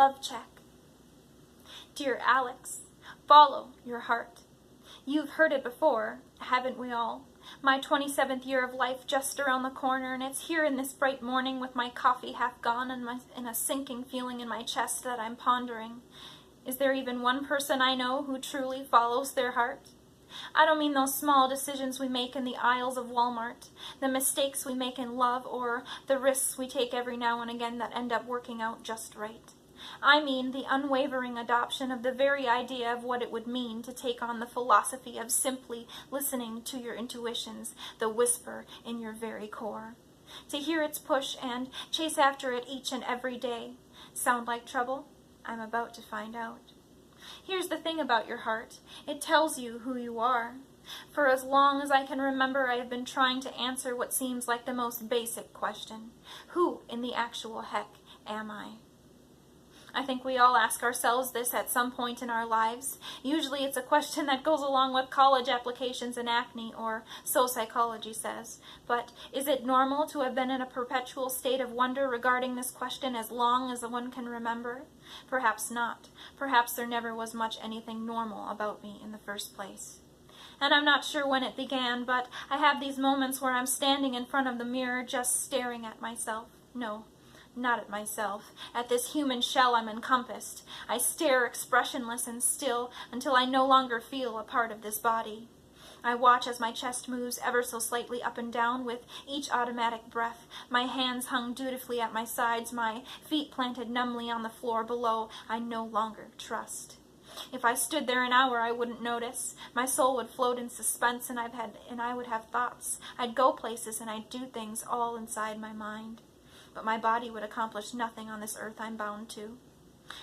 Love check. Dear Alex, follow your heart. You've heard it before, haven't we all? My 27th year of life just around the corner, and it's here in this bright morning with my coffee half gone and a sinking feeling in my chest that I'm pondering. Is there even one person I know who truly follows their heart? I don't mean those small decisions we make in the aisles of Walmart, the mistakes we make in love, or the risks we take every now and again that end up working out just right. I mean the unwavering adoption of the very idea of what it would mean to take on the philosophy of simply listening to your intuitions, the whisper in your very core. To hear its push and chase after it each and every day. Sound like trouble? I'm about to find out. Here's the thing about your heart. It tells you who you are. For as long as I can remember, I have been trying to answer what seems like the most basic question. Who in the actual heck am I? I think we all ask ourselves this at some point in our lives. Usually it's a question that goes along with college applications and acne, or so psychology says. But is it normal to have been in a perpetual state of wonder regarding this question as long as one can remember? Perhaps not. Perhaps there never was much anything normal about me in the first place. And I'm not sure when it began, but I have these moments where I'm standing in front of the mirror just staring at myself. No. Not at myself, at this human shell I'm encompassed. I stare expressionless and still until I no longer feel a part of this body. I watch as my chest moves ever so slightly up and down with each automatic breath, my hands hung dutifully at my sides, my feet planted numbly on the floor below. I no longer trust. If I stood there an hour, I wouldn't notice. My soul would float in suspense, and I would have thoughts. I'd go places, and I'd do things all inside my mind. But my body would accomplish nothing on this earth I'm bound to.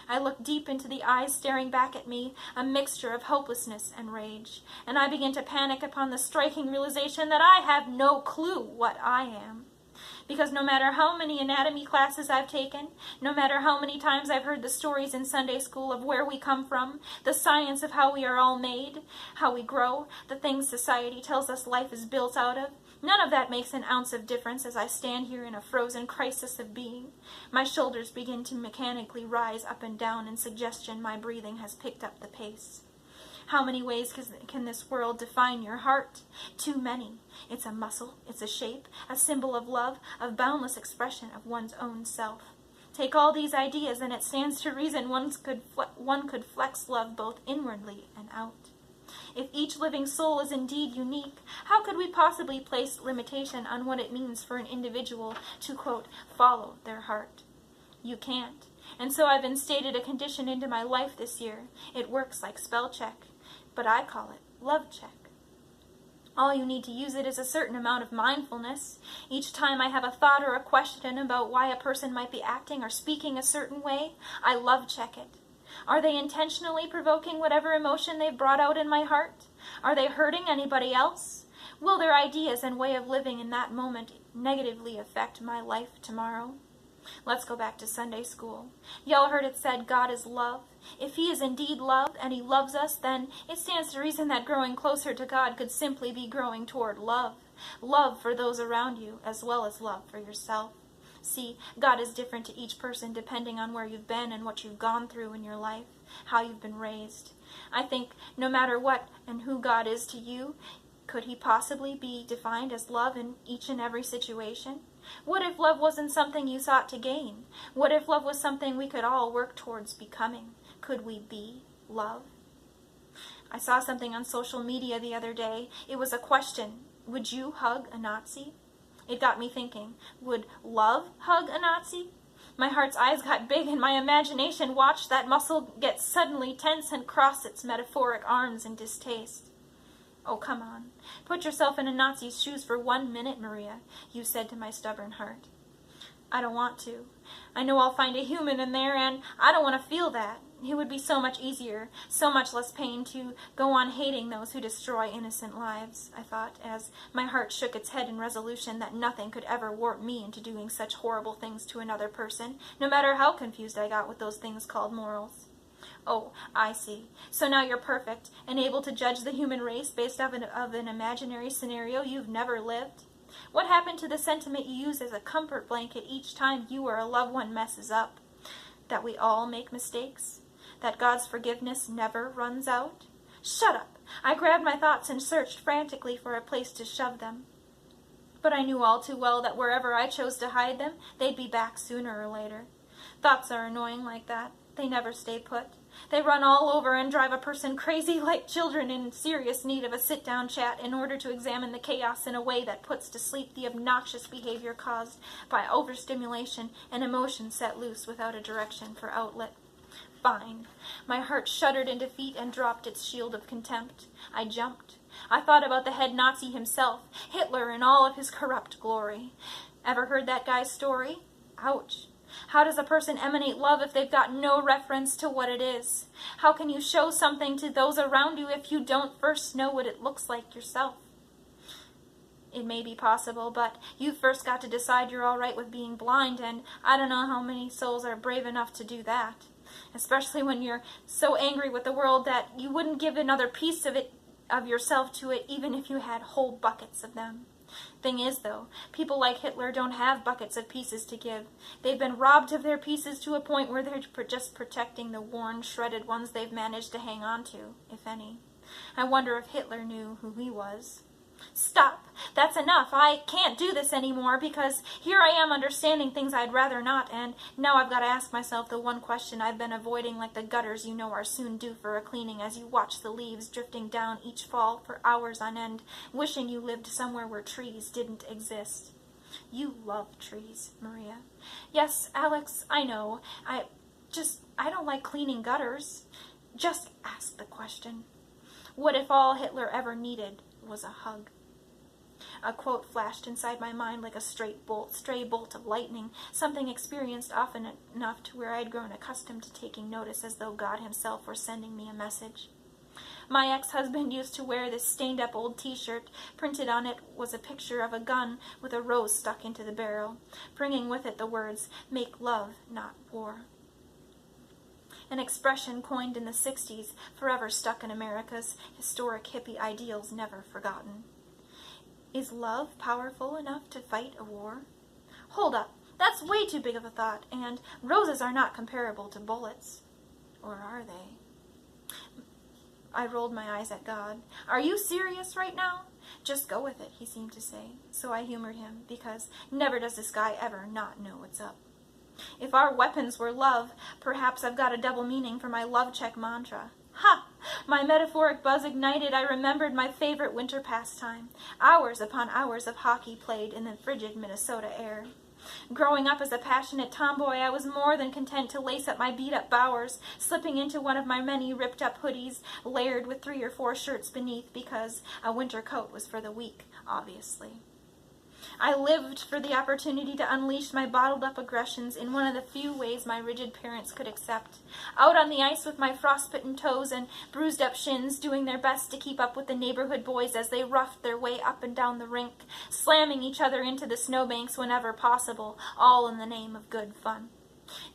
I looked deep into the eyes staring back at me, a mixture of hopelessness and rage, and I began to panic upon the striking realization that I have no clue what I am. Because no matter how many anatomy classes I've taken, no matter how many times I've heard the stories in Sunday school of where we come from, the science of how we are all made, how we grow, the things society tells us life is built out of, none of that makes an ounce of difference as I stand here in a frozen crisis of being. My shoulders begin to mechanically rise up and down in suggestion my breathing has picked up the pace. How many ways can this world define your heart? Too many. It's a muscle, it's a shape, a symbol of love, of boundless expression of one's own self. Take all these ideas and it stands to reason one could flex love both inwardly and out. If each living soul is indeed unique, how could we possibly place limitation on what it means for an individual to, quote, follow their heart? You can't. And so I've instated a condition into my life this year. It works like spell check, but I call it love check. All you need to use it is a certain amount of mindfulness. Each time I have a thought or a question about why a person might be acting or speaking a certain way, I love check it. Are they intentionally provoking whatever emotion they've brought out in my heart? Are they hurting anybody else? Will their ideas and way of living in that moment negatively affect my life tomorrow? Let's go back to Sunday school. Y'all heard it said God is love. If he is indeed love and he loves us, then it stands to reason that growing closer to God could simply be growing toward love. Love for those around you as well as love for yourself. See, God is different to each person depending on where you've been and what you've gone through in your life, how you've been raised. I think no matter what and who God is to you, could he possibly be defined as love in each and every situation? What if love wasn't something you sought to gain? What if love was something we could all work towards becoming? Could we be love? I saw something on social media the other day. It was a question. Would you hug a Nazi? It got me thinking, would love hug a Nazi? My heart's eyes got big and my imagination watched that muscle get suddenly tense and cross its metaphoric arms in distaste. Oh, come on. Put yourself in a Nazi's shoes for 1 minute, Maria, you said to my stubborn heart. I don't want to. I know I'll find a human in there, and I don't want to feel that. It would be so much easier, so much less pain to go on hating those who destroy innocent lives, I thought, as my heart shook its head in resolution that nothing could ever warp me into doing such horrible things to another person, no matter how confused I got with those things called morals. Oh, I see. So now you're perfect and able to judge the human race based off of an imaginary scenario you've never lived? What happened to the sentiment you use as a comfort blanket each time you or a loved one messes up? That we all make mistakes? That God's forgiveness never runs out? Shut up! I grabbed my thoughts and searched frantically for a place to shove them. But I knew all too well that wherever I chose to hide them, they'd be back sooner or later. Thoughts are annoying like that. They never stay put. They run all over and drive a person crazy, like children in serious need of a sit-down chat in order to examine the chaos in a way that puts to sleep the obnoxious behavior caused by overstimulation and emotion set loose without a direction for outlet. Fine. My heart shuddered in defeat and dropped its shield of contempt. I jumped. I thought about the head Nazi himself, Hitler in all of his corrupt glory. Ever heard that guy's story? Ouch. How does a person emanate love if they've got no reference to what it is? How can you show something to those around you if you don't first know what it looks like yourself? It may be possible, but you've first got to decide you're all right with being blind, and I don't know how many souls are brave enough to do that. Especially when you're so angry with the world that you wouldn't give another piece of yourself to it, even if you had whole buckets of them. Thing is, though, people like Hitler don't have buckets of pieces to give. They've been robbed of their pieces to a point where they're just protecting the worn, shredded ones they've managed to hang on to, if any. I wonder if Hitler knew who he was. Stop! That's enough! I can't do this anymore, because here I am understanding things I'd rather not, and now I've got to ask myself the one question I've been avoiding like the gutters you know are soon due for a cleaning as you watch the leaves drifting down each fall for hours on end, wishing you lived somewhere where trees didn't exist. You love trees, Maria. Yes, Alex, I know. I don't like cleaning gutters. Just ask the question. What if all Hitler ever needed was a hug? A quote flashed inside my mind like a stray bolt of lightning, something experienced often enough to where I had grown accustomed to taking notice as though God himself were sending me a message. My ex-husband used to wear this stained-up old t-shirt. Printed on it was a picture of a gun with a rose stuck into the barrel, bringing with it the words, "Make love, not war." An expression coined in the 60s, forever stuck in America's historic hippie ideals, never forgotten. Is love powerful enough to fight a war? Hold up, that's way too big of a thought, and roses are not comparable to bullets. Or are they? I rolled my eyes at God. Are you serious right now? Just go with it, he seemed to say. So I humored him, because never does this guy ever not know what's up. If our weapons were love, perhaps I've got a double meaning for my love check mantra. Ha! My metaphoric buzz ignited. I remembered my favorite winter pastime. Hours upon hours of hockey played in the frigid Minnesota air. Growing up as a passionate tomboy, I was more than content to lace up my beat-up bowers, slipping into one of my many ripped-up hoodies, layered with 3 or 4 shirts beneath, because a winter coat was for the weak, obviously. I lived for the opportunity to unleash my bottled-up aggressions in one of the few ways my rigid parents could accept. Out on the ice with my frostbitten toes and bruised-up shins, doing their best to keep up with the neighborhood boys as they roughed their way up and down the rink, slamming each other into the snowbanks whenever possible, all in the name of good fun.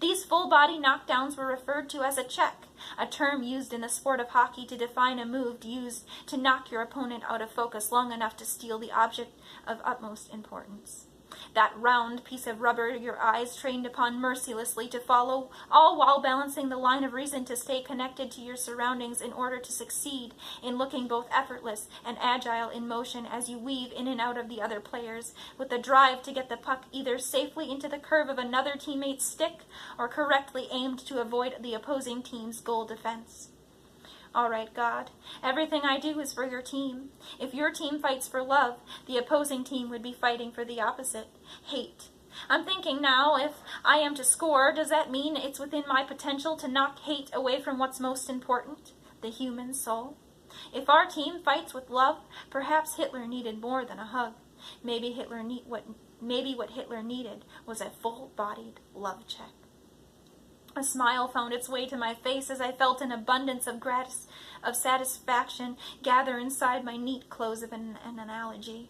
These full-body knockdowns were referred to as a check, a term used in the sport of hockey to define a move used to knock your opponent out of focus long enough to steal the object of utmost importance. That round piece of rubber your eyes trained upon mercilessly to follow, all while balancing the line of reason to stay connected to your surroundings in order to succeed in looking both effortless and agile in motion as you weave in and out of the other players, with the drive to get the puck either safely into the curve of another teammate's stick or correctly aimed to avoid the opposing team's goal defense. All right, God, everything I do is for your team. If your team fights for love, the opposing team would be fighting for the opposite, hate. I'm thinking now, if I am to score, does that mean it's within my potential to knock hate away from what's most important, the human soul? If our team fights with love, perhaps Hitler needed more than a hug. Maybe what Hitler needed was a full-bodied love check. A smile found its way to my face as I felt an abundance of satisfaction gather inside my neat close of an analogy.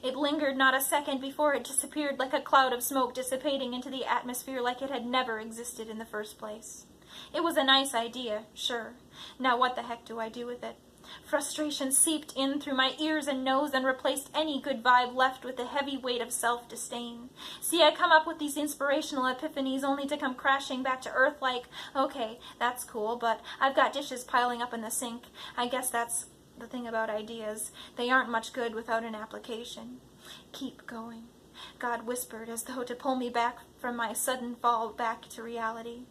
It lingered not a second before it disappeared like a cloud of smoke dissipating into the atmosphere like it had never existed in the first place. It was a nice idea, sure. Now what the heck do I do with it? Frustration seeped in through my ears and nose and replaced any good vibe left with the heavy weight of self-disdain. See, I come up with these inspirational epiphanies only to come crashing back to earth like, okay, that's cool, but I've got dishes piling up in the sink. I guess that's the thing about ideas. They aren't much good without an application. Keep going, God whispered, as though to pull me back from my sudden fall back to reality.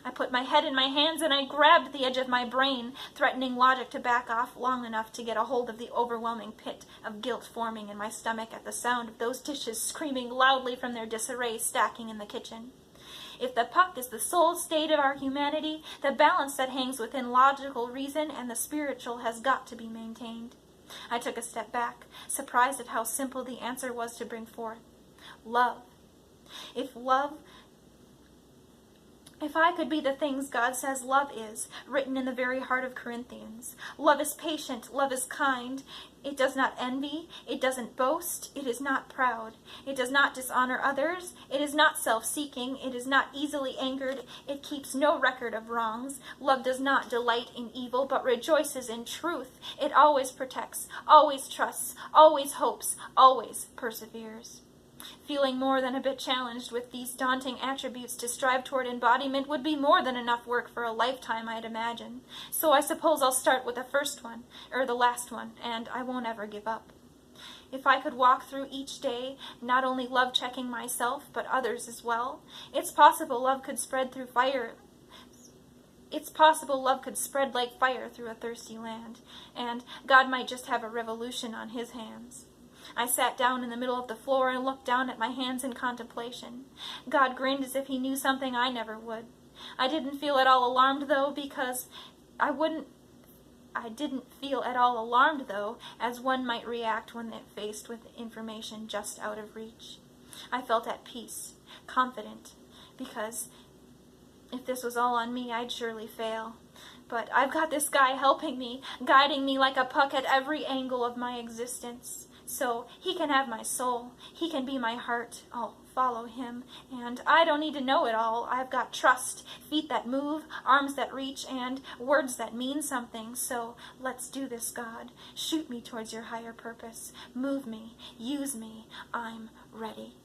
I put my head in my hands and I grabbed the edge of my brain, threatening logic to back off long enough to get a hold of the overwhelming pit of guilt forming in my stomach at the sound of those dishes screaming loudly from their disarray stacking in the kitchen. If the puck is the sole state of our humanity, the balance that hangs within logical reason and the spiritual has got to be maintained. I took a step back, surprised at how simple the answer was to bring forth. Love. If I could be the things God says love is, written in the very heart of Corinthians. Love is patient, love is kind. It does not envy, it doesn't boast, it is not proud. It does not dishonor others, it is not self-seeking, it is not easily angered, it keeps no record of wrongs. Love does not delight in evil, but rejoices in truth. It always protects, always trusts, always hopes, always perseveres. Feeling more than a bit challenged with these daunting attributes to strive toward embodiment would be more than enough work for a lifetime, I'd imagine. So I suppose I'll start with the first one, or the last one, and I won't ever give up. If I could walk through each day, not only love-checking myself, but others as well, it's possible love could spread through fire. It's possible love could spread like fire through a thirsty land, and God might just have a revolution on his hands. I sat down in the middle of the floor and looked down at my hands in contemplation. God grinned as if he knew something I never would. I didn't feel at all alarmed, though, because I didn't feel at all alarmed, though, as one might react when faced with information just out of reach. I felt at peace, confident, because if this was all on me, I'd surely fail. But I've got this guy helping me, guiding me like a puck at every angle of my existence. So he can have my soul. He can be my heart. I'll follow him. And I don't need to know it all. I've got trust, feet that move, arms that reach, and words that mean something. So let's do this, God. Shoot me towards your higher purpose. Move me. Use me. I'm ready.